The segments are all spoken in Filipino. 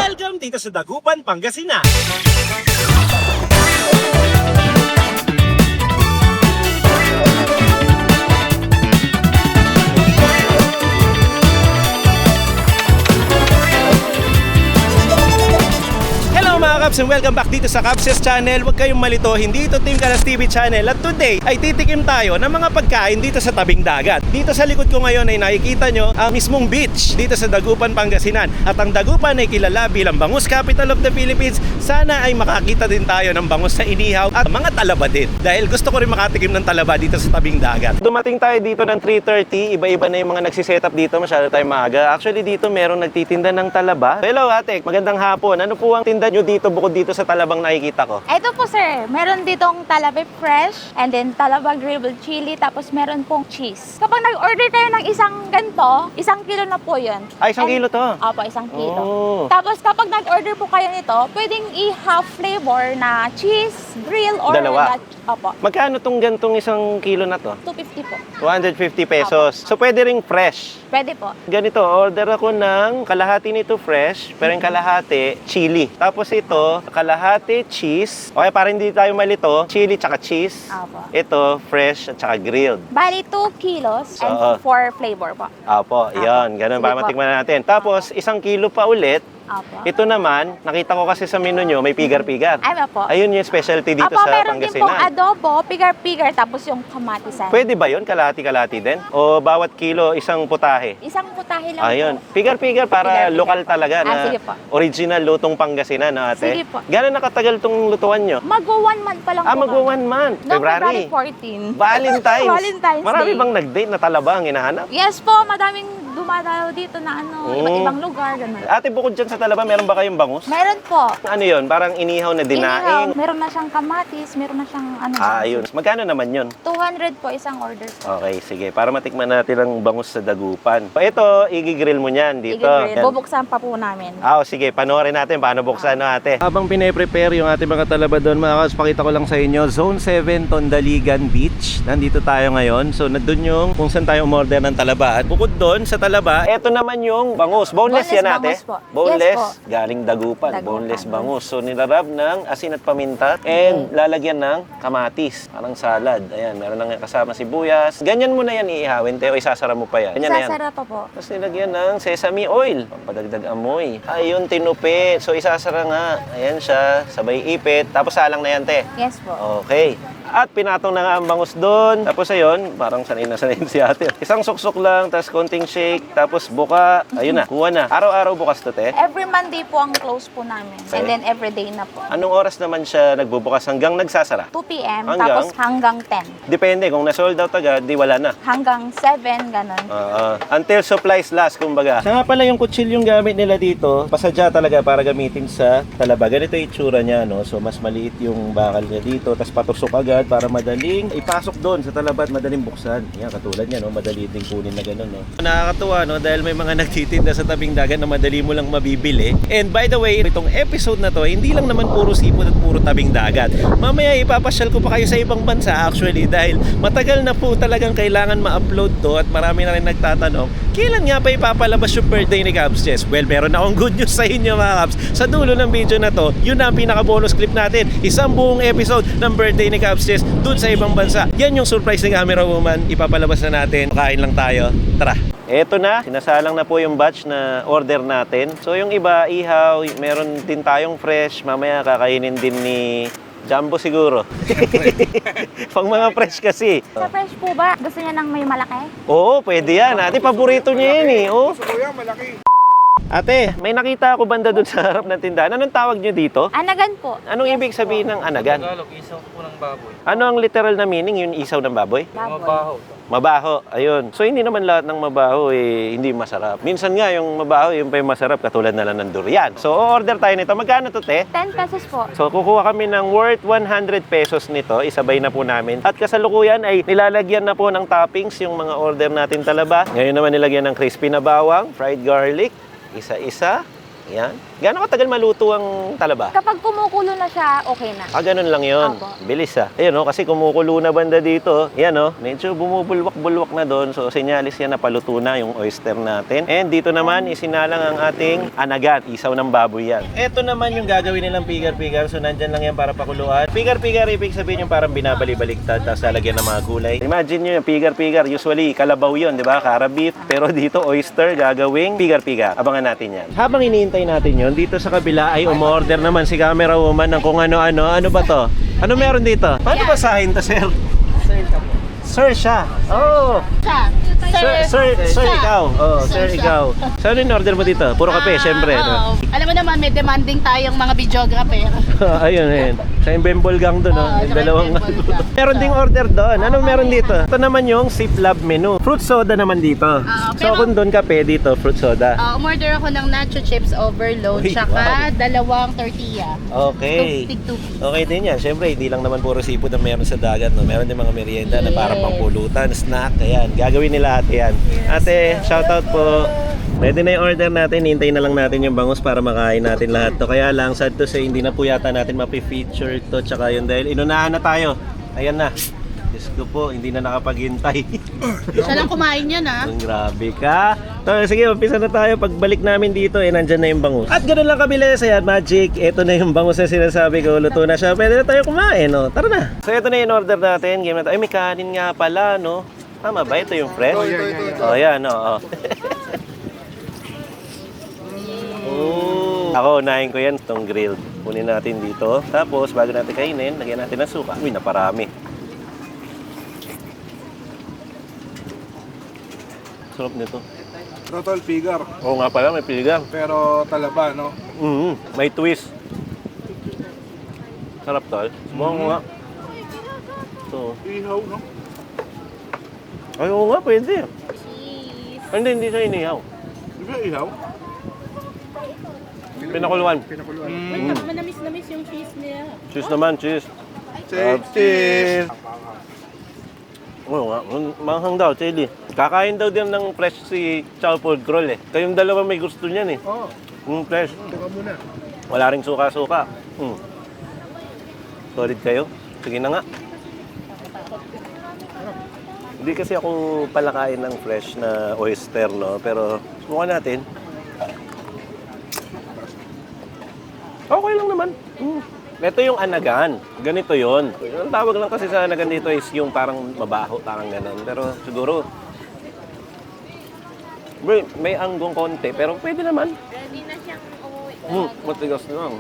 Welcome dito sa Dagupan, Pangasinan. Mga Kabs, and welcome back dito sa Kabses Channel. Huwag kayong malito, hindi ito Team Kalas TV Channel. At today ay titikim tayo ng mga pagkain dito sa tabing dagat. Dito sa likod ko ngayon ay nakikita nyo ang mismong beach dito sa Dagupan, Pangasinan. At ang Dagupan ay kilala bilang bangus capital of the Philippines. Sana ay makakita din tayo ng bangus na inihaw at mga talaba din. Dahil gusto ko rin makatikim ng talaba dito sa tabing dagat. Dumating tayo dito ng 3:30. Iba-iba na yung mga nagsiset up dito. Masyado tayo maaga. Actually dito merong nagtitinda ng talaba. Hello ate, magandang hapon. Ano po ang tinda nyo dito bukod dito sa talabang nakikita ko? Ito po sir, meron ditong talaba fresh and then talaba grilled chili tapos meron pong cheese. Kapag nag-order tayo ng isang ganito, 1 kilo na po yun. Ay, 1 kilo to? Opo, 1 kilo. Oh. Tapos kapag nag-order po kayo nito, pwedeng i-half flavor na cheese, grill or Dalawa? Opo, Magkano tong gantong 1 kilo na to? 250 po. 250 pesos. So pwede ring fresh. Pwede po. Ganito, order ako ng kalahati nito fresh, pero yung kalahati chili. Tapos ito, kalahati cheese. Okay, para hindi tayo malito, chili tsaka cheese. Opo. Ito, fresh at tsaka grilled. Bali 2 kilos and Oo. 4 flavor po. Apo, yan. Ganun, Sige para po. matikman natin. Tapos, 1 kilo pa ulit. Opo. Ito naman, nakita ko kasi sa menu nyo, may pigar-pigar. Ay, opo. Ayun yung specialty dito Opo, sa meron din pong Pangasinan. adobo, pigar-pigar, tapos yung kamatisan. Pwede ba yun? Kalahati-kalahati din? O bawat kilo, isang putahe? Isang putahe lang Ayun. po. Pigar-pigar para Pigar-pigar. lokal talaga na Sige po. original lutong Pangasinan, no, ate? Sige po. Gano'n nakatagal tong lutuan nyo? Magwa 1 month pa lang po. Magwa 1 month. No, February. 14. Valentine's. Valentine's Marami Day. bang nag-date na talaba ang hinahanap? Yes po, madaming dumadayo dito na iba't ibang lugar. Ganun. Ate, bukod dyan sa talaba, meron ba kayong bangus? Meron po. Ano yun? Parang inihaw na dinaing? Inihaw. Meron na siyang kamatis, meron na siyang ano. Ayun. Magkano naman yun? 200 po isang order. Okay, sige. Para matikman natin ang bangus sa Dagupan. Ito, igigrill mo niyan dito. Igigrill. Yan. Bubuksan pa po namin. Sige. Panoorin natin paano buksan, no, ate? Habang pine-prepare yung ating mga talaba doon, mga kas, pakita ko lang sa inyo, Zone 7, Tondaligan Beach. Nandito tayo ngayon. So, nandun yung kung saan tayo umorder ng talaba. At bukod doon sa talaba, eto naman yung bangus. Boneless yan, ate? Bangus po. Boneless. Yes po. Galing Dagupan. Dagupan. Boneless bangus. So, nilarab ng asin at paminta and lalagyan ng kamatis. Parang salad. Ayan, meron lang kasama sibuyas. Ganyan mo na yan iihawin, te, o isasara mo pa yan. Ganyan na yan. Sasarap pa po. Tapos nilagyan ng sesame oil, pampadagdag amoy. Ayun, tinupi. So, isasara nga. Ayan siya, sabay ipit. Tapos salang na yan, te. Yes po. Okay. At pinatong na nga ang bangus doon. Tapos ayun, parang sanay na si ate. Isang suksok lang, tapos konting shake, tapos buka. Ayun na, kuha na. Araw-araw bukas to, te. Every Monday po ang close po namin. And then every day na po. Anong oras naman siya nagbubukas hanggang nagsasara? 2 p.m. Hanggang? tapos hanggang 10. Depende, kung na-sold out agad, di wala na. Hanggang 7, ganun. Until supplies last, kumbaga. Siya nga pala yung kutsilyong gamit nila dito, pasadya talaga para gamitin sa talaba. Ganito yung itsura niya, no? So, mas maliit yung bakal niya dito, tapos patusok agad para madaling ipasok doon sa talaba at madaling buksan. Yan, katulad niya, no? Madali ding kunin na gano'n, no? Nakakatuwa, no? Dahil may mga nagtitinda sa tabing dagat na madali mo lang mabibili. And by the way, itong episode na to, hindi lang naman puro sipot at puro tabing dagat. Mamaya ipapasyal ko pa kayo sa ibang bansa actually dahil matagal na po talagang kailangan ma-upload to at marami na rin nagtatanong, kailan nga ba ipapalabas yung birthday ni Kabs Jess? Well, meron akong good news sa inyo mga Kabs. Sa dulo ng video na to, yun na ang pinaka-bonus clip natin. Isang buong episode ng birthday ni Kabs Jess dun sa ibang bansa. Yan yung surprise ni Camera Woman. Ipapalabas na natin. Kain lang tayo. Tara! Eto na, sinasalang na po yung batch na order natin. So yung iba, ihaw, meron din tayong fresh. Mamaya kakainin din ni Jumbo siguro. Pang mga fresh kasi. Sa fresh po ba? Gusto niya ng may malaki? Oo, pwede yan. Ate, paborito niya yan eh. Oh. Gusto ko yan, malaki. Ate, may nakita ako banda dun sa harap ng tindahan. Anong tawag niyo dito? Anagan po. Anong ibig sabihin ng anagan? Tagalog, isaw po ng baboy. Ano ang literal na meaning yung isaw ng baboy? Baboy. Mabaho. Mabaho, ayun. So hindi naman lahat ng mabaho hindi masarap. Minsan nga yung mabaho, yung pa yung masarap, katulad na lang ng durian. So order tayo nito. Magkano to, te? 10 pesos po. So kukuha kami ng worth 100 pesos nito, isabay na po namin. At kasalukuyan ay nilalagyan na po ng toppings yung mga order natin talaba. Ngayon naman nilagyan ng crispy na bawang, fried garlic, isa-isa. Yan. Gaano katagal maluto ang talaba? Kapag kumukulo na siya, okay na. Ganun lang yun. Opo. Bilis Ayun kasi kumukulo na banda dito. Yan medyo bumubulwak-bulwak na doon. So sinyalis yan na paluto na yung oyster natin. And dito naman isinalang ang ating anagat. Isaw ng baboy yan. Ito naman yung gagawin nilang pigar-pigar. So nandyan lang yan para pakuluan. Pigar-pigar, ibig sabihin yung parang binabali-baliktad tapos lalagyan ng mga gulay. Imagine nyo yung pigar-pigar. Usually kalabaw yun, di ba? Cara beef. Pero dito oyster gagawing pigar-pigar. Abangan natin yan. Habang iniintay natin yun, dito sa kabila ay umorder naman si camera woman ng kung ano-ano. Ano ba to? Ano meron dito? Paano basahin to, sir? Sir siya. Oh. Sir ikaw. Oh, sir ikaw. So, ano yung order mo dito? Puro kape, syempre. No? Alam mo naman, may demanding tayong mga videographer. Ayun. Sa Bembol Gang doon, Oo, yung sa dalawang. Bembol Gang. Meron ding order doon. Anong meron dito? Ito naman yung Sip Lab menu. Fruit soda naman dito. So, pero- kung doon kape, dito fruit soda. Umorder ako ng nacho chips overload, Uy, tsaka dalawang tortilla. Okay. Tig 2 Okay din yan. Siyempre, hindi lang naman puro seafood ang meron sa dagat. No? Meron din mga merienda na parang pangpulutan, snack. Ayan, gagawin nila ate yan. Ate, shoutout po. Ready na yung order natin. Hintayin na lang natin yung bangus para makain natin lahat to. Kaya lang, sad to say, hindi na po yata natin mapi-feature to. Tsaka yun dahil inunahan na tayo. Ayan na. Diyos ko po, hindi na nakapaghintay. Siya lang kumain yan, ha? Ang grabe ka. So, sige, umpisa na tayo. Pagbalik namin dito, nandyan na yung bangus. At ganun lang kabilis. Ayan, magic. Ito na yung bangus na sinasabi ko. Luto na siya. Pwede na tayo kumain, no? Tara na. So, ito na yung order natin. Game na tayo. Ay, may kanin nga pala, no? Tama ba? Ito yung fresh? Oh, yan, no? Ako, unahin ko yan, itong grilled. Kunin natin dito. Tapos, bago natin kainin, lagyan natin ng suka. Uy, naparami. Sarap nito. Total figure. Oo nga pala, may piligan. Pero talaba, no? May twist. Sarap tol. Subukan ko nga. Ito. Ihaw, no? Ay, oo nga, pwede. Hindi siya inihaw. Di ba ihaw? Pinakuluan. Manamis-namis yung cheese niya. Cheese naman, cheese. Cheese! Oo nga, manghang daw, chili. Kakain daw din ng fresh si Chow Food Crawl eh. Kayong dalawa may gusto niyan eh. Oo. Fresh. Tuka muna. Wala ring suka-suka. Solid kayo? Sige na nga. Hindi kasi ako palakain ng fresh na oyster, no? Pero subukan natin. Okay lang naman. Ito yung anagan. Ganito yon. Ang tawag lang kasi sa anagan dito is yung parang mabaho, parang ganun. Pero siguro, may anggong konti, pero pwede naman. Ready na siyang umuwi. Matigas lang.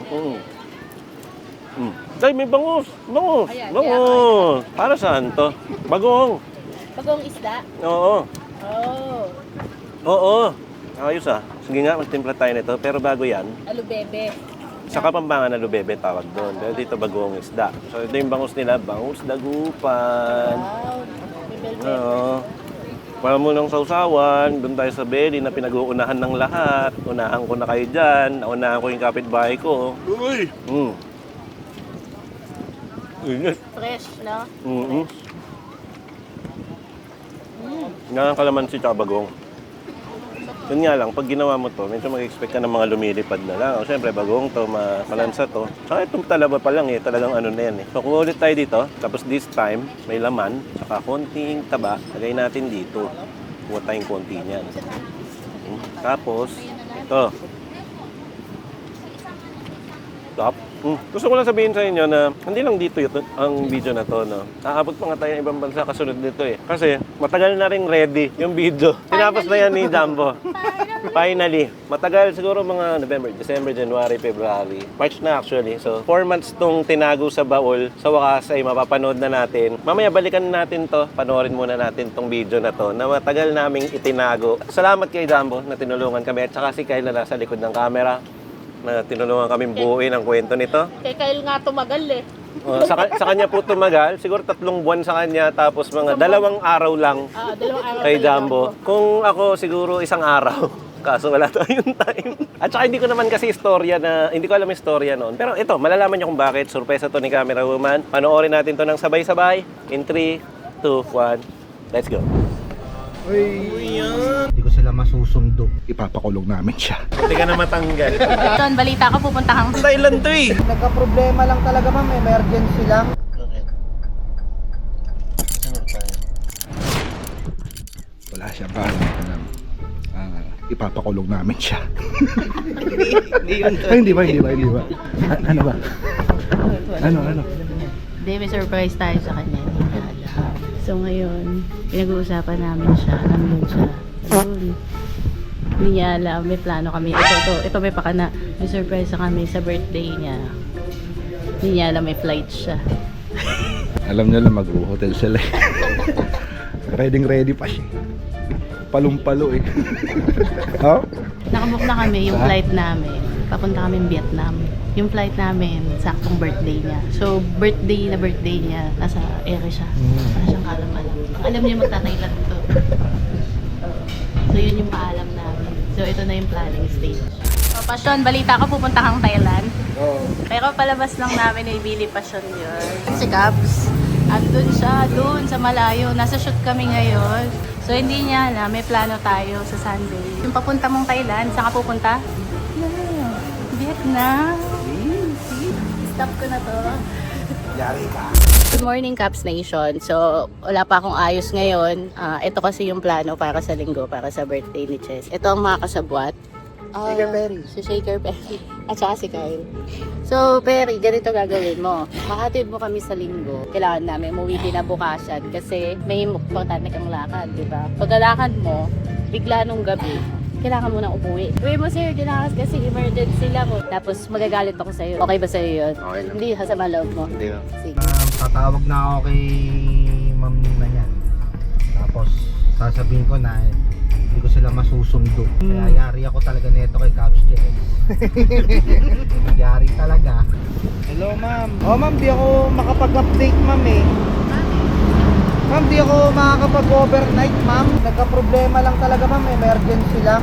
Ay, may bangus. Bangus. Ayan, Bangus. Para saan to? Bagong. Bagong isda? Oo. Oh. Oo. Ayos Sige nga, magtimpla tayo nito. Pero bago yan, Alubebe. sa Kapampangan na lubebe tawag doon. Pero dito bagong isda. So ito yung bangus nila, bangus dagupan. Wow. Bibelbe. Oo. Para mo ng sausawan, doon tayo sa belly na pinag-uunahan ng lahat. Unahan ko na kayo dyan. Unahan ko yung kapitbahay ko. Uy! Init. Fresh, no? Nga ang kalamansi tsaka bagong. Yun nga lang, pag ginawa mo to, medyo mag-expect ka ng mga lumilipad na lang. O syempre, bagong to, malansa to. Saka itong talaba pa lang talagang ano na yan eh. So kung ulit tayo dito, tapos this time, may laman, saka konting taba, lagay natin dito. Kuha tayong konti niyan. Tapos, ito. Top. Gusto ko lang sabihin sa inyo na hindi lang dito ang video na to, no? Aabot pa nga tayo ng ibang bansa kasunod nito eh. Kasi matagal na rin ready yung video. Tinapos na yan ni Jumbo. Finally. Matagal siguro mga November, December, January, February. March na actually. So 4 months tong tinago sa baul. Sa wakas ay mapapanood na natin. Mamaya balikan natin to. Panoorin muna natin tong video na to na matagal naming itinago. Salamat kay Jumbo na tinulungan kami. At saka si Kyle na nasa likod ng camera na tinulungan kami buuin ang kwento nito. Kay Kyle nga tumagal eh. Sa kanya po tumagal, siguro 3 buwan sa kanya, tapos mga 2 araw lang Dalawang araw kay kay Jumbo. Kung ako siguro 1 araw, kaso wala tayong time. At saka hindi ko naman kasi istorya na, hindi ko alam yung istorya noon. Pero ito, malalaman niyo kung bakit. Surpresa to ni Camera Woman. Panoorin natin to ng sabay-sabay. In 3, 2, 1, let's go. Uy! Hindi ko sila masusundo. Ipapakulong namin siya. Hindi ka na matanggal. Don, balita ko pupunta kang Thailand to eh. Nagka-problema lang talaga ma'am, emergency lang. Wala siyang kaalam. Ipapakulong namin siya. Hindi ba? Ano ba? Ano? Hindi, may surprise tayo sa kanya. Hindi niya alam. So ngayon, pinag-uusapan namin siya. Nandun siya. Ayun. Hindi niya alam. May plano kami. Ito may pakana. May surprise sa kami sa birthday niya. Hindi niya alam may flight siya. Alam niya lang mag-hotel sila. Ready pa siya. Palong-palo eh. Oh? Nakabook na kami yung flight namin. Papunta kami Vietnam. Yung flight namin, saktong birthday niya. So, birthday niya, nasa ere siya. Wala siyang kalam-alam. Alam niya magta-Thailand to. So, yun yung paalam namin. So, ito na yung planning stage. So, Pasyon, balita ko pupunta kang Thailand. Oo. Pero palabas lang namin ay Billy Pasyon yun. Si Cabs, andun siya, dun sa malayo. Nasa shoot kami ngayon. So, hindi niya alam, may plano tayo sa Sunday. Yung papunta mong Thailand, saan ka pupunta? Vietnam. Stop ko na to. Yari ka. Good morning, Caps Nation. So, wala pa akong ayos ngayon. Ito kasi yung plano para sa linggo, para sa birthday ni Chess. Ito ang mga kasabwat. Shaker Perry. Si Shaker Perry. At saka si Kyle. So, Perry, ganito gagawin mo. Mahatid mo kami sa linggo. Kailangan namin umuwi kinabukasan kasi may importante kang lakad, di ba? Paglalakad mo, bigla nung gabi, kailangan mo nang umuwi. Uwi mo sa'yo, kailangan kasi emergency lang. Tapos magagalit ako sa'yo. Okay ba sa'yo yun? Okay lang. Hindi, kasama loob mo. Hindi ba? Sige. Tatawag na ako kay Ma'am Nina niyan. Tapos sasabihin ko na hindi ko sila masusundo. Kaya yari ako talaga nito kay Cabs JS. Yari talaga. Hello ma'am. Oh ma'am, di ako makapag-update ma'am eh. Ma'am, di ako makakapag-overnight ma'am. Nagka-problema lang talaga ma'am, emergency lang.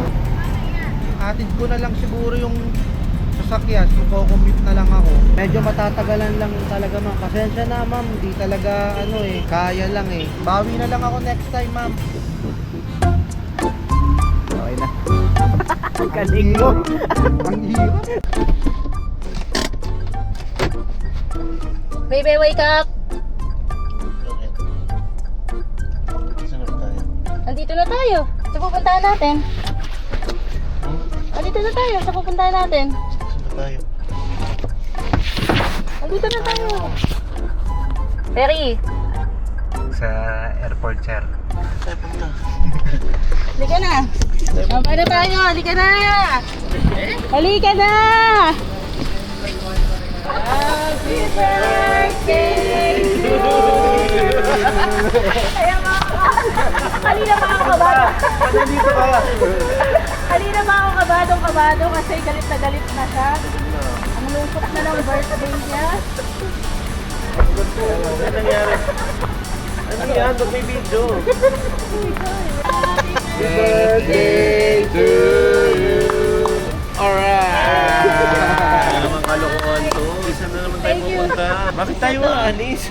Atid ko na lang siguro yung sasakyan, magko-commute na lang ako. Medyo matatagalan lang talaga ma'am. Pasensya na ma'am, di talaga kaya lang eh. Bawi na lang ako next time ma'am. Okay na. Ang galing mo. Ang hirap. Baby, wake up! Andito na tayo. Sa pupuntahan natin. Andito na tayo. Sa pupuntahan natin. Tayo. Andito na tayo. Perry, Sa airport sir. halika na. Mapa na tayo. Halika na. Halika na. Happy birthday to you. Kanina pa ako kabado. Nandito ka. Kanina pa ako kabado kasi galit na siya. Ang lungkot na ng birthday niya. Ano nangyari? Ano yan? Ba't may video? Birthday to you. Alright. Ano naman kalokohan to? Isa na naman tayo pupunta. Bakit tayo aalis?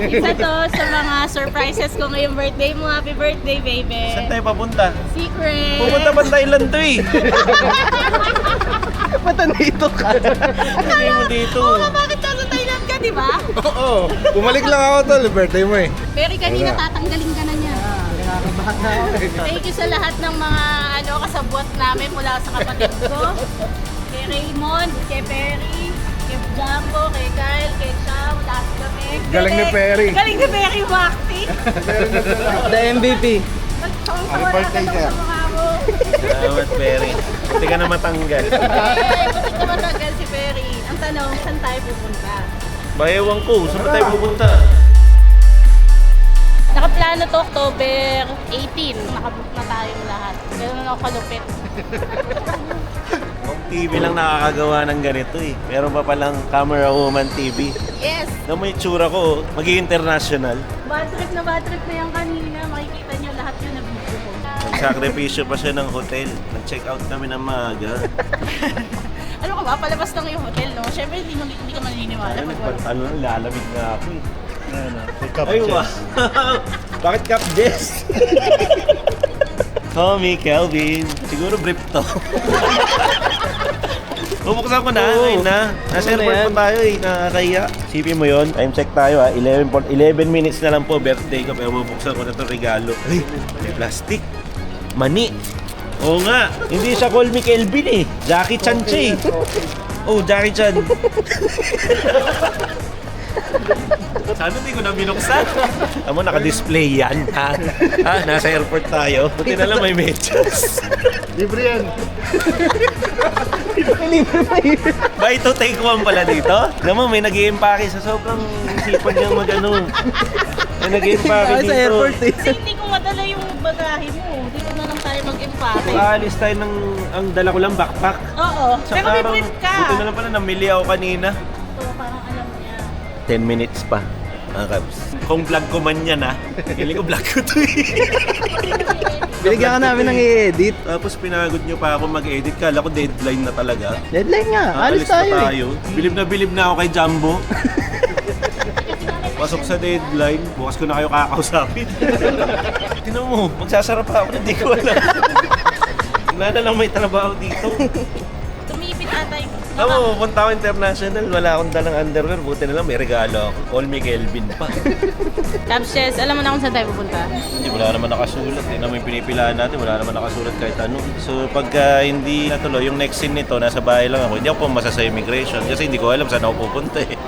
Isa to sa mga surprises ko ngayong birthday mo. Happy birthday, baby. Saan tayo papunta? Secret. Pupunta ba Thailand to eh? Ba't nandito ka? Hindi mo dito. Bakit nasa Thailand ka, di ba? Oo. Bumalik lang ako tol. Birthday mo eh. Pero kanina tatanggalin ka na niya. Thank you sa lahat ng mga kasabwat namin mula sa kapatid ko. Kay Raymond, kay Perry, kay Jumbo, kay Kyle, kay Shao, lahat kami. Galing ni Perry. Galing ni Perry, Wakti. The MVP. Happy birthday, sir. Salamat, Perry. Hindi ka na matanggal. Bakit ka matagal si Perry? Ang tanong, saan tayo pupunta? Bayawang ko, saan ba tayo pupunta? Nakaplano to October 18. Nakabook na tayong lahat. Ganun na ako kalupit. TV lang nakakagawa ng ganito eh. Meron pa palang Camera Woman TV. Yes! Na may tsura ko, maging international. Bad trip na yan kanina. Makikita niyo lahat yun na video ko. Nagsakripisyo pa siya ng hotel. Nag-check out kami ng maaga. Ano ka ba? Palabas lang yung hotel, no? Siyempre, hindi ka maniniwala. Lalamig na ako eh. Cup Ay, wow! Bakit Cup Jess? Tommy, Kelvin. Siguro brief to. Bubuksan ko na, ngayon na. Nasa airport pa tayo eh, nakakaya. Sipin mo yun, time check tayo ha. 11 minutes na lang po, birthday ko. Pero bubuksan ko na itong regalo. Ay, may plastic. Mani. Oo nga, hindi siya call me Kelvin eh. Jackie Chan siya eh. Oh, Jackie Chan. Sana hindi ko na binuksan. Amo, naka-display yan, ha? Nasa airport tayo. Buti na lang may medyas. Libre yan. Buy to take one pala dito. Naman, may nag-i-empake sa sobrang sipag niyang mag-ano. May nag-i-empake dito. Sa airport eh. Kasi hindi ko madala yung bagahe mo. Dito na lang tayo mag-empake. Aalis tayo ng, ang dala ko lang backpack. Oo. Sa Pero may araw, brief ka. Buti na lang pala, namili ako kanina. Ito, parang alam niya. 10 minutes pa. Mga kabs. Kung vlog ko man yan ha. Feeling ko vlog ko to eh. Binigyan ka namin ng i-edit. Tapos pinagod nyo pa ako mag-edit. Kala ko deadline na talaga. Deadline nga. Alis Aalis tayo na eh. Bilib na ako kay Jumbo. Pasok sa deadline. Bukas ko na kayo kakausapin. Tinan mo, magsasarap ako. Hindi ko alam. Wala na lang may trabaho dito. Tumipid ata yung... Tama, punta ako international. Wala akong dalang underwear. Buti na lang may regalo ako. Call me Kelvin pa. Capshes, alam mo na kung saan tayo pupunta? Hindi, wala naman nakasulat. Hindi naman yung pinipilaan natin. Wala naman nakasulat kahit ano. So pagka hindi natuloy, yung next scene nito, nasa bahay lang ako. Hindi ako pumasa sa immigration kasi hindi ko alam saan ako pupunta eh.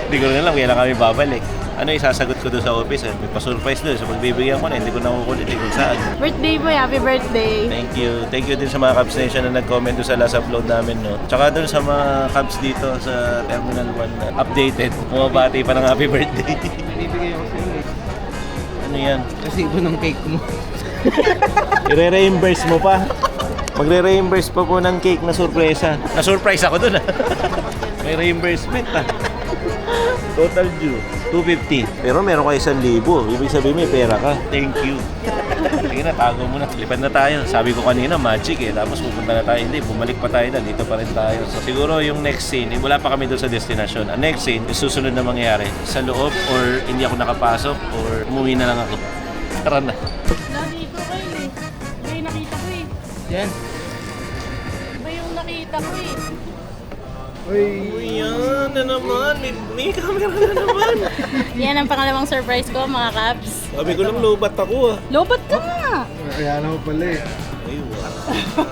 Hindi ko rin alam kailan kami babalik. Ano isasagot ko doon sa office eh. May pa-surprise doon. So pagbibigyan ko na, hindi ko nakukulit eh kung saan. Birthday boy, happy birthday! Thank you. Thank you din sa mga Cubs Nation na nag-comment doon sa last upload namin. No? Tsaka doon sa mga Cubs dito sa Terminal 1 na updated. Bumabati pa ng happy birthday. Binibigay ako sa'yo eh. Ano yan? Resibo ng cake mo. I-reimburse mo pa. Magre-reimburse pa po ng cake na sorpresa. Na-surprise ako doon ah. May reimbursement ah. Total due, 250. Pero meron ka 1,000. Ibig sabihin may pera ka. Thank you. Sige na, tago mo na. Lipad na tayo. Sabi ko kanina, magic eh. Tapos pupunta na tayo. Hindi, bumalik pa tayo na. Dito pa rin tayo. So siguro yung next scene, wala pa kami doon sa destination. Ang next scene, yung susunod na mangyayari. Sa loob or hindi ako nakapasok or umuwi na lang ako. Tara na. Lagi ko kayo eh. Iba yung nakita ko eh. Yan. Iba yung nakita ko eh. Uy, yan na naman. May camera na naman. Yan ang pangalawang surprise ko, mga Caps. Sabi ko lang, lobat ako ah. Lobat ka nga! Kaya naman pala eh. Ay, wow.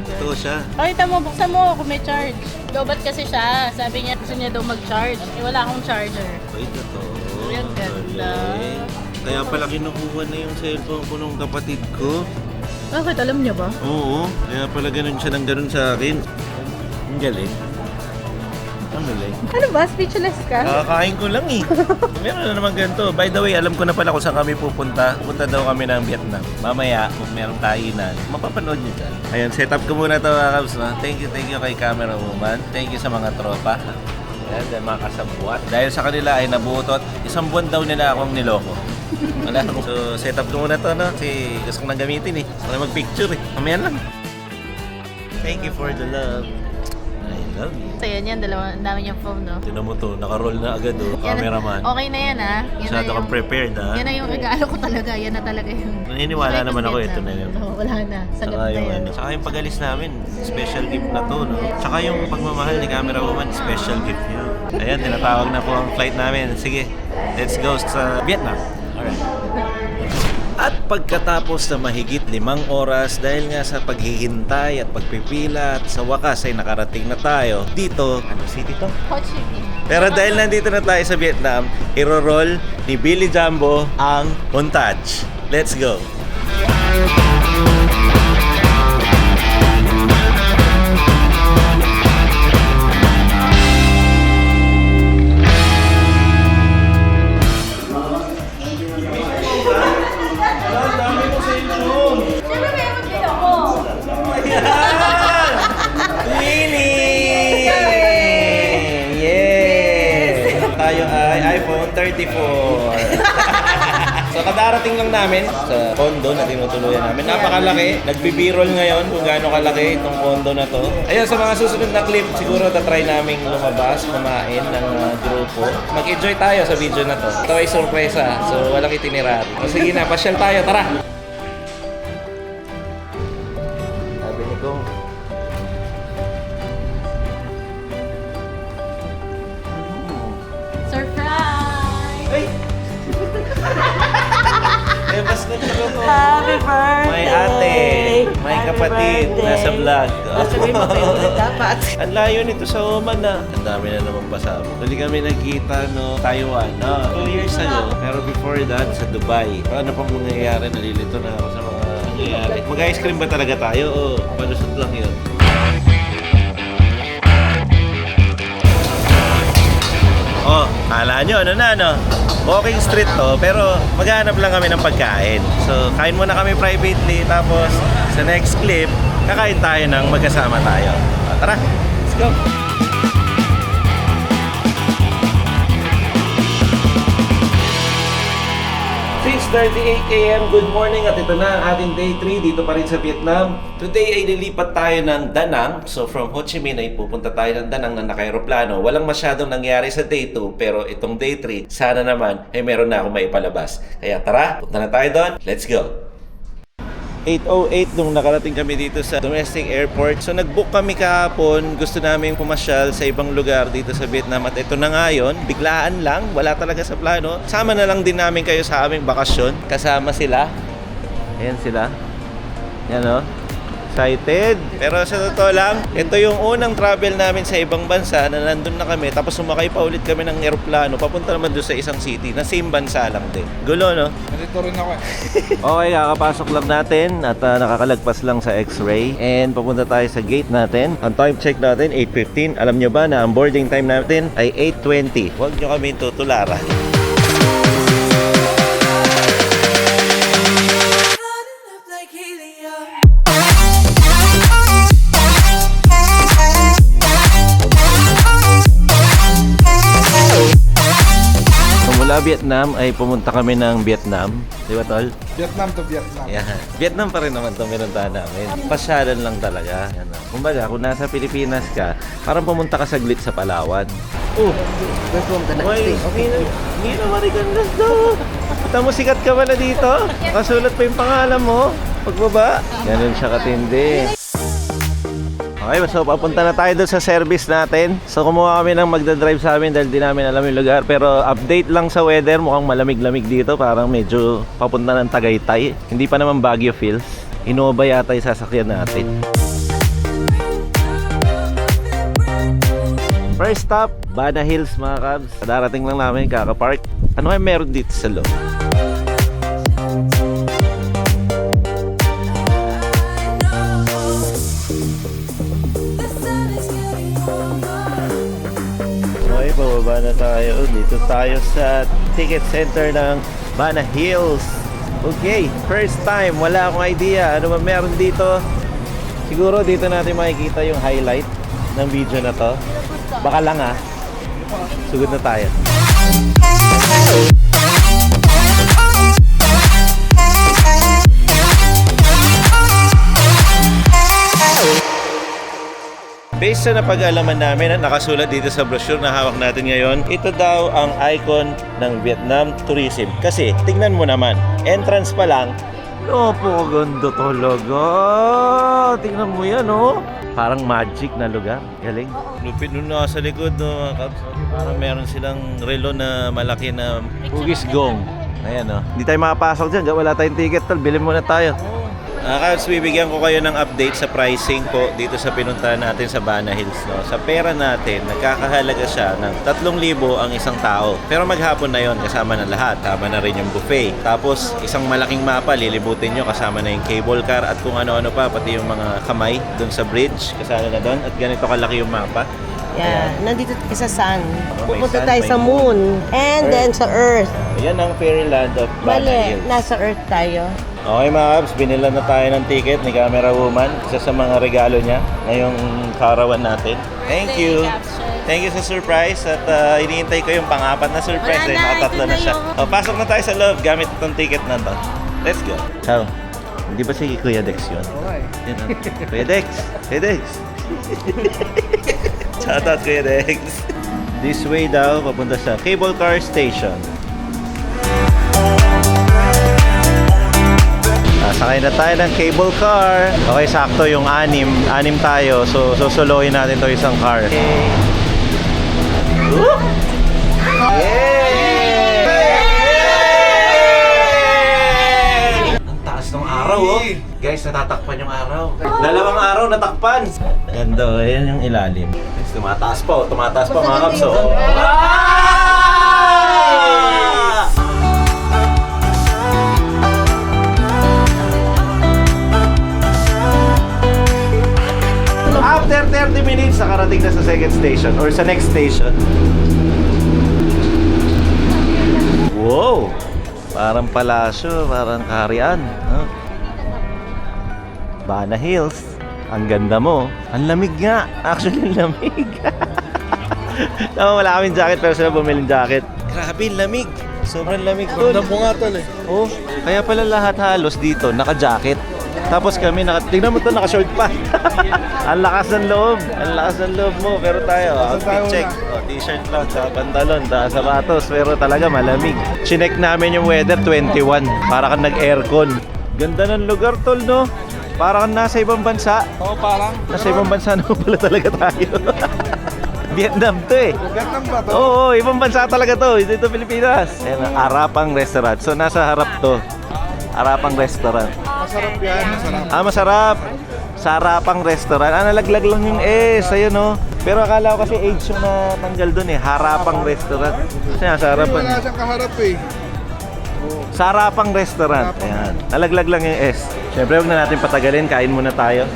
Ito siya. Pakita mo, buksan mo kung may charge. Lobat kasi siya. Sabi niya, gusto niya daw mag-charge. Eh, wala akong charger. Ay, totoo. Uy, ang ganda. Galing. Kaya pala kinukuha na yung cellphone ko nung kapatid ko. Bakit? Alam niya ba? Oo, kaya pala ganun siya ng ganun sa akin. Ang galing. Ang galing. Ano ba? Speechless ka? Kakakain ko lang eh. Meron na naman ganito. By the way, alam ko na pala kung saan kami pupunta. Pupunta daw kami ng Vietnam. Mamaya, kung merong kainan, mapapanood nyo dyan. Ayan, set up ko muna ito mga Cubs. No? Thank you kay camera woman. Thank you sa mga tropa. Ayan, dahil mga kasabuat. Dahil sa kanila ay nabutot, 1 buwan daw nila akong niloko. Wala ako. So, set up ko muna ito, no? Kasi gusto ko nang gamitin eh. Gusto ko na mag-picture eh. Mamaya lang. Thank you for the love. I love you. So yan, ang dami niyang phone, no? Tinan mo to, naka-roll na agad oh. Yan, Cameraman. okay na yan, ha? Yan Masyado na kang prepared ha. Yan na yung regalo ko talaga. Yan na talaga yung... Naniniwala naman ako, ito na yun. No, wala na. Sagot Saka na yung, yan. saka yung pag-alis namin, special gift na to, no? Saka yung pagmamahal ni camera woman, special gift yun. Ayan, tinatawag na po ang flight namin. Sige, let's go sa Vietnam. Alright. At pagkatapos na mahigit 5 oras dahil nga sa paghihintay at pagpipila at sa wakas ay nakarating na tayo dito. Ano city to? Ho Chi Minh. Pero dahil nandito na tayo sa Vietnam, iro-roll ni Billy Jumbo ang montage. Let's go! Tayo ay iPhone 34. So So kadarating lang namin sa condo na tinutuluyan namin. Napakalaki. Nagbi-b-roll ngayon kung gaano kalaki itong condo na to. Ayun, sa mga susunod na clip, siguro tatry namin lumabas, kumain ng grupo. Mag-enjoy tayo sa video na to. Ito ay sorpresa. So walang itinerary. O sige na, pasyal tayo. Tara! Sabi ni Kong. Surprise! Ay! Eh, basta na ko. Happy birthday! May ate, may kapatid, nasa vlog. Sabihin mo favorite dapat. Ang layo nito sa Oman na. Ang dami na naman pasabog. Huli kami nagkita no Taiwan, no? 2 years ago. Pero before that, sa Dubai. Ano pang mangyayari? Nalilito na ako sa mga nangyayari. Mag-ice cream ba talaga tayo? O palusot lang yun? Oh, kala nyo, ano na, no? Walking street to, pero maghanap lang kami ng pagkain. So, kain muna kami privately, tapos sa next clip, kakain tayo ng magkasama tayo. Tara, let's go! AM, good morning at ito na ang ating day 3 dito pa rin sa Vietnam. Today ay lilipat tayo ng Da Nang. So from Ho Chi Minh ay pupunta tayo ng Da Nang na naka-aeroplano. Walang masyadong nangyari sa day 2 pero itong day 3 sana naman ay meron na akong maipalabas. Kaya tara, punta na tayo doon. Let's go! 8:08 nung nakarating kami dito sa domestic airport. So nag-book kami kahapon. Gusto namin pumasyal sa ibang lugar dito sa Vietnam. At ito na nga yun. Biglaan lang. Wala talaga sa plano. Sama na lang din namin kayo sa aming bakasyon. Kasama sila. Ayan sila. Yan o. Excited. Pero sa totoo lang, ito yung unang travel namin sa ibang bansa na nandun na kami. Tapos sumakay pa ulit kami ng aeroplano. Papunta naman doon sa isang city na same bansa lang din. Gulo, no? Nandito rin ako eh. Okay, kakapasok lang natin at nakakalagpas lang sa X-ray and papunta tayo sa gate natin. Ang time check natin, 8:15. Alam nyo ba na ang boarding time natin ay 8:20. Huwag nyo kami tutularan. Mula Vietnam ay pumunta kami ng Vietnam. Di ba, Tol? Vietnam to Vietnam. Yeah. Vietnam pa rin naman itong pinuntahan namin. Pasyalan lang talaga. Yan, kumbaga, kung nasa Pilipinas ka, parang pumunta ka saglit sa Palawan. Oh! That's from the next Uy, day. Okay. hindi na marigandas daw. Kita mo, sikat ka ba na dito? Kasulat pa yung pangalan mo. Pagbaba. Ganun siya katindi. Okay, so papunta na tayo doon sa service natin. So kumuha kami ng magdadrive sa amin dahil di namin alam yung lugar. Pero update lang sa weather, mukhang malamig-lamig dito. Parang medyo papunta ng Tagaytay. Hindi pa naman Baguio feels. Innova yata yung sasakyan natin. First stop, Bana Hills mga kabs. Darating lang namin, kaka-park. Ano kaya meron dito sa loob? Okay, pababa na tayo. Dito tayo sa ticket center ng Bana Hills. Okay, first time. Wala akong idea ano ba meron dito. Siguro dito natin makikita yung highlight ng video na to. Baka lang sugod na tayo. Based sa napag-alaman namin at nakasulat dito sa brochure na hawak natin ngayon, ito daw ang icon ng Vietnam tourism. Kasi, tingnan mo naman, entrance pa lang, napakaganda talaga. Tingnan mo yan, oh. Parang magic na lugar. Galing. Lupit nun nasa likod, no, mga kabs. Parang meron silang relo na malaki na hugis gong. Ayan, oh. Hindi tayo makapasok dyan. Wala tayong ticket, tal. Bilhin muna tayo. Kabs, bibigyan ko kayo ng update sa pricing po dito sa pinuntahan natin sa Bana Hills. No? Sa pera natin, nagkakahalaga siya ng 3,000 ang isang tao. Pero maghapon na yon kasama na lahat. Tama na rin yung buffet. Tapos, isang malaking mapa, lilibutin nyo kasama na yung cable car at kung ano-ano pa, pati yung mga kamay dun sa bridge. Kasama na doon. At ganito kalaki yung mapa. Yeah, nandito tayo sa sun. May Pupunta sun, tayo may sa moon. And Earth. then sa earth. Ayan ang fairyland of Bana Mali, Hills. nasa earth tayo. Okay mga kabs, binila na tayo ng ticket ni Camera Woman. Isa sa mga regalo niya ngayong karawan natin. Thank you. Thank you sa surprise at iniintay ko yung pang-apat na surprise. Wala na, Nakatatlo ito na na siya. yun. O, pasok na tayo sa loob gamit itong ticket na to. Let's go. Ciao. Hindi ba si Kuya Dex yun? Okay. Yun, oh. Kuya Dex! Kuya Dex! Shoutout Kuya Dex! This way daw, papunta sa cable car station. Sakay na tayo ng cable car. Okay, sakto yung anim tayo. So, susuluhin natin to isang car. Okay. Yay! Ang taas ng araw, oh. Guys, natatakpan yung araw. Dalawang araw natakpan. Ganda, ayan yung ilalim. Guys, tumataas pa mga kapso. After 30 minutes, nakarating na sa second station or sa next station. Wow! Parang palasyo, parang kaharian. Huh? Bana Hills. Ang ganda mo. Ang lamig nga. Actually, lamig. Wala kaming jacket pero sila bumiling jacket. Grabe, lamig. Sobrang lamig. Ganda mo nga tol eh. Oh, kaya pala lahat halos dito naka-jacket. Tapos kami tingnan mo to, naka-short pa. Ang lakas ng loob. Ang lakas ng loob mo. Pero tayo, outfit check. Oh, t-shirt lang, sa pantalon, sa sapatos. Pero talaga malamig. Chinek namin yung weather, 21. Para kang nag-aircon. Ganda ng lugar, tol, no? Para kang nasa ibang bansa. Oo, parang. Nasa ibang bansa naman pala talaga tayo. Vietnam to eh. Vietnam ba to? Oo, ibang bansa talaga to. Dito Pilipinas. Ayan, Arapang Restaurant. So, nasa harap to. Arapang Restaurant. Masarap yan, masarap. Masarap. Sa Harapang Restaurant. Nalaglag lang yung S. Ayun, no? Pero akala ko kasi age yung natanggal dun eh. Harapang Restaurant. Kasi nasa harapan. Wala siyang kaharap eh. Sa Harapang Restaurant. Ayan. Nalaglag lang yung S. Siyempre, huwag na natin patagalin. Kain muna tayo.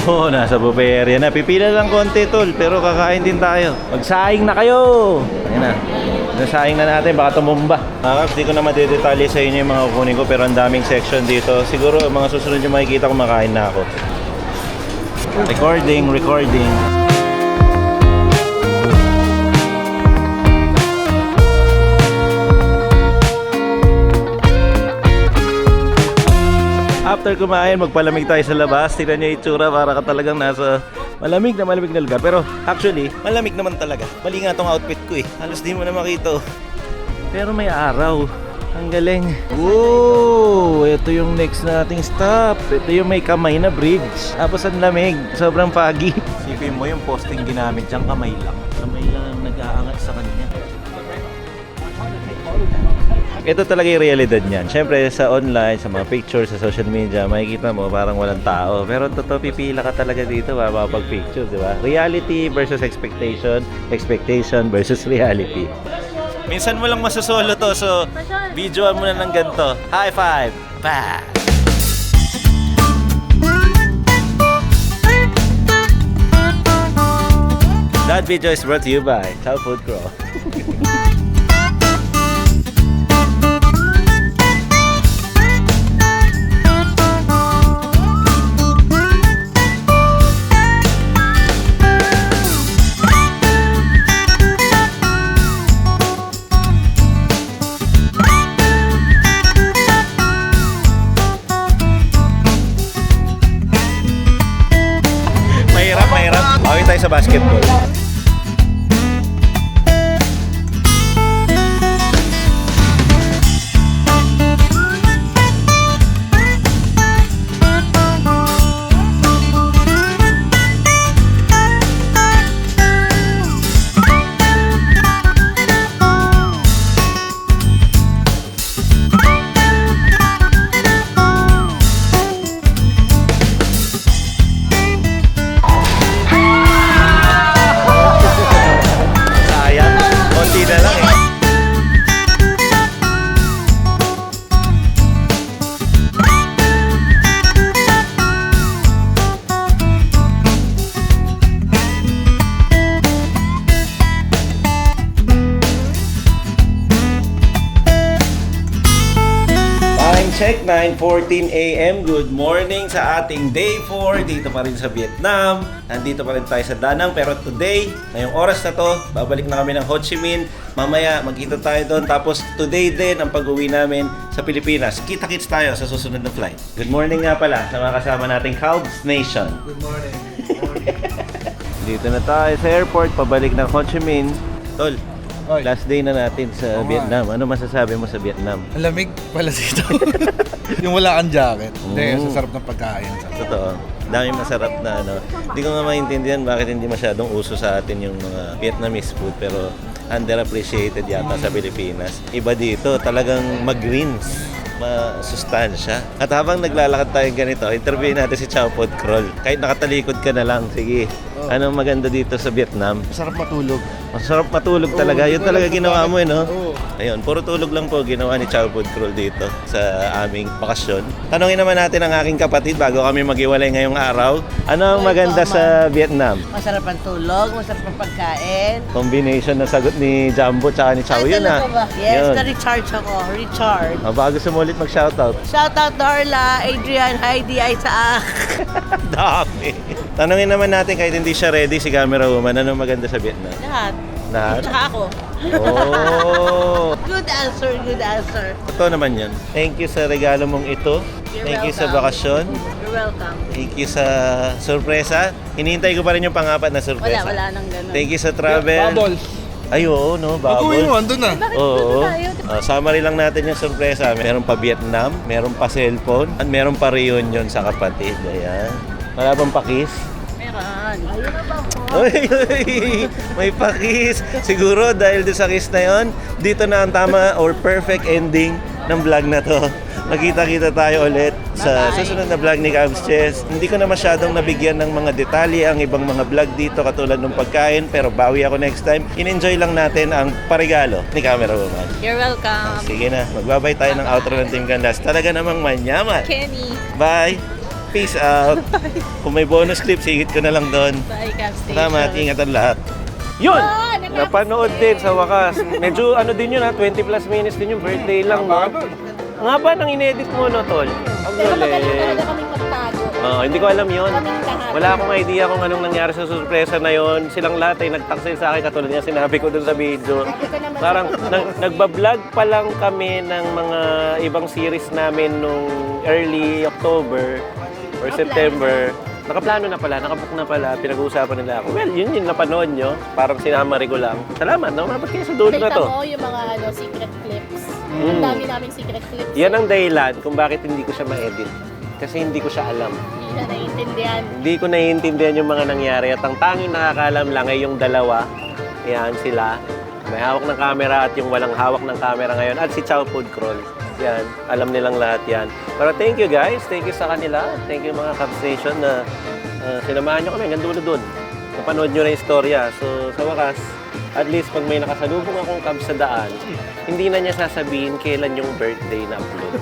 Oh, nasa buffet area na. Pipila lang konti, tol. Pero kakain din tayo. Magsaing na kayo! Ayan na. Nasaing na natin, baka tumumba. Hindi ko na madedetalye sa inyo yung mga kukunin ko, pero ang daming section dito. Siguro, mga susunod yung makikita ko, makain na ako. Recording. After kumain, magpalamig tayo sa labas. Tignan nyo yung itsura, para ka talagang nasa malamig na lugar. Pero actually, malamig naman talaga. Mali nga tong outfit ko eh. Halos di mo na makita. Pero may araw. Ang galing. Whoa! Ito yung next nating stop. Ito yung may kamay na bridge. Tapos ang lamig. Sobrang foggy. Sipin mo yung posting ginamit dyan, kamay lang. Kamay lang ang nag-aangat sa kanya. Ito talaga yung realidad niyan. Siyempre sa online, sa mga pictures, sa social media, makikita mo parang walang tao. Pero totoo, pipila ka talaga dito para makapag-picture, di ba? Reality versus expectation, expectation versus reality. Minsan mo lang masasolo to, so videoan mo na ng ganito. High five! Pa! That video is brought to you by Chow Food Crow. Mahirap. Bawi tayo sa basketball. check, 9:14 a.m. Good morning sa ating day 4 dito pa rin sa Vietnam. Nandito pa rin tayo sa Danang, pero today, ngayong oras na to, babalik na kami ng Ho Chi Minh. Mamaya, magkita tayo doon. Tapos today din ang pag-uwi namin sa Pilipinas. Kita-kits tayo sa susunod na flight. Good morning nga pala sa mga kasama nating Calbs Nation. Good morning. Dito na tayo sa airport, pabalik ng Ho Chi Minh. Tol, Oy. last day na natin sa Oo nga. Vietnam. Ano masasabi mo sa Vietnam? Ang lamig pala dito. Yung wala kang jacket. Hindi, Mm. sa sarap ng pagkain. Totoo. Dami masarap na ano. Hindi ko nga maintindihan bakit hindi masyadong uso sa atin yung mga Vietnamese food, pero underappreciated yata sa Pilipinas. Iba dito, talagang mag-greens, masustansya. At habang naglalakad tayo ganito, interviewin natin si Chow Pod Kroll. Kahit nakatalikod ka na lang, sige. Anong maganda dito sa Vietnam? Masarap matulog. Masarap matulog talaga. Oo, Yun di ko talaga alam kung ginawa bakit. mo, no? Oo. Ayun, puro tulog lang po ginawa ni Chow Pod Kroll dito sa aming bakasyon. Tanungin naman natin ang aking kapatid bago kami maghiwalay ngayong araw. Ano ang maganda sa Vietnam? Masarap ang tulog, masarap ang pagkain. Combination ng sagot ni Jumbo tsaka ni Chow. Yun, talaga ba? Yes, Yun. na-recharge ako. Recharge. Baka gusto mo ulit mag-shoutout. Shoutout Darla, Adrian, Heidi, Isaac. Dami. Tanungin naman natin kahit hindi siya ready si camera woman. Ano maganda sa Vietnam? Lahat. Lahat? Tsaka ako. Oh! Good answer, good answer. Totoo naman yun. Thank you sa regalo mong ito. You're Thank you sa welcome. bakasyon. You're welcome. Thank you sa sorpresa. Hinihintay ko pa rin yung pang-apat na sorpresa. Wala nang ganun. Thank you sa travel. Bubbles. Ay, oo, no? Pag-uwi mo, Bubbles. andun na. Oo. Summary lang natin yung sorpresa. Meron pa Vietnam, meron pa cellphone, at meron pa reunion sa kapatid. Ayan. Wala bang pakis? Meron. Uy, uy, may pakis. Siguro dahil doon sa kiss na yon, dito na ang tama or perfect ending ng vlog na to. Magkita-kita tayo ulit sa susunod na vlog ni Cabs Chess. Hindi ko na masyadong nabigyan ng mga detalye ang ibang mga vlog dito katulad ng pagkain, pero bawi ako next time. In-enjoy lang natin ang parigalo ni Camera Woman. You're welcome. Sige na, magbabay tayo ng outro ng Team Canlas. Talaga namang manyaman. Kenny. Bye! Peace out! Kung may bonus clip, sigit ko na lang doon. Bye, Cab Station. Salamat, ingat ang lahat. Yun! Napanood din sa wakas. Medyo ano din yun ha, 20 plus minutes din yung birthday lang. No? Nga ba nang inedit mo no, Tol? Ang galing. kaming magtago. Hindi ko alam yun. Kaming lahat. Wala akong idea kung anong nangyari sa sorpresa na yon. Silang lahat ay nagtaksil sa akin katulad nga sinabi ko dun sa video. Parang nagbablog pa lang kami ng mga ibang series namin nung early October or September. Nakaplano na pala, nakabook na pala, pinag-uusapan nila ako. Well, yun yung napanood nyo. Parang sinamari ko lang. Salamat, no? Mabot kayo sa dulo na to. Mo yung mga secret clips. Mm. Ang dami naming secret clips. Yan ang dahilan kung bakit hindi ko siya ma-edit. Kasi hindi ko siya alam. Hindi na naiintindihan. Hindi ko naiintindihan yung mga nangyari at ang tanging nakakaalam lang ay yung dalawa. Yan sila. May hawak ng camera at yung walang hawak ng camera ngayon at si Chow Pod Kroll. Yan, alam nilang lahat yan. Pero thank you guys, thank you sa kanila. Thank you mga Cabs Nation na sinamahan nyo kami hanggang dulo dun. Napanood nyo na yung istorya. So sa wakas, at least pag may nakasalubong akong Cabs sa daan, hindi na niya sasabihin kailan yung birthday na upload.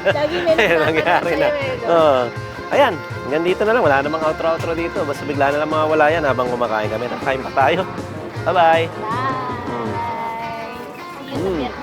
Lagi may Ayan, nangyari na. Ayan, hanggang dito na lang. Wala namang outro-outro dito. Basta bigla na lang mawawala yan habang kumakain kami. Nakain pa tayo. Bye-bye. Bye! See you sa Vietnam.